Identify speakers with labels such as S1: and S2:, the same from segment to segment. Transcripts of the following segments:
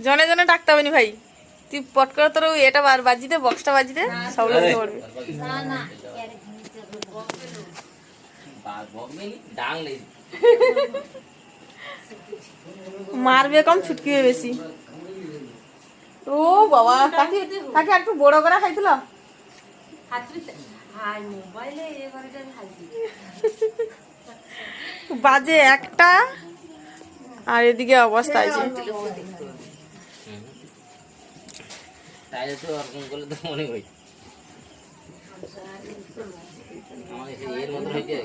S1: জনে জনে ডাকতে হবে নি ভাই, তুই পট করে তোর এটা বাজিতে বক্সটা বাজিতে সব লোক পড়বে। মারবে কম ছুটকিবে বেশি। ও বাবা, কাকি কাকি একটু বড় করে খাইছিল। বাজে একটা আর এদিকে অবস্থা আছে।
S2: তাইলে তো ওরকম করলে তো মনে হয় আমাকে সেই এর মতো হয়েছে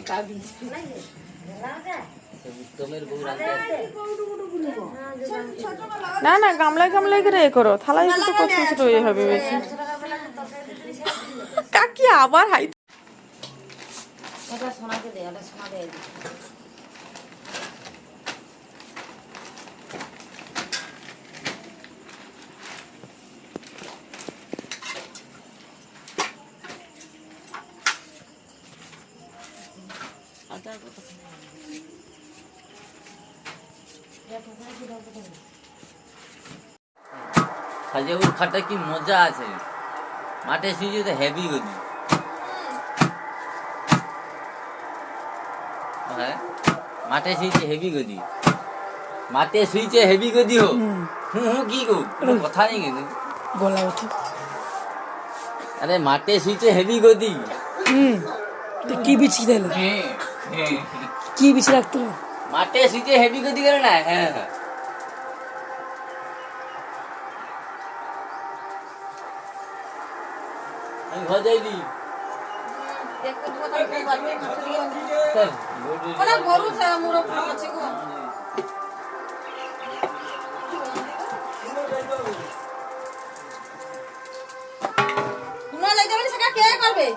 S2: উত্তমের বউ রাখতে।
S1: না না, গামলায় গামলায় করে এ করো, থালায় তো কত ছোট হয়ে হবে বেশি। কাকি আবার হাই
S3: সোনাকে দে, সোনা দে।
S2: খাজাউর খাটা কি মজা আছে, মাঠে শুয়ে তো হেভি গদি। হ্যাঁ, মাঠে শুয়েছে হেভি গদি, মাঠে শুয়েছে হেভি গদি। হো কি গো, কোনো কথা নেই কিন্তু
S1: বলা উচিত।
S2: আরে মাঠে শুয়েছে হেভি গদি।
S4: কি বিছি দিল, কি বিছি রাখতো,
S2: মাঠে শুয়েছে হেভি গদি করে না। হ্যাঁ হ্যাঁ, আমি ঘর যাইনি।
S1: গরু আছে গো, সেটা কে করবে?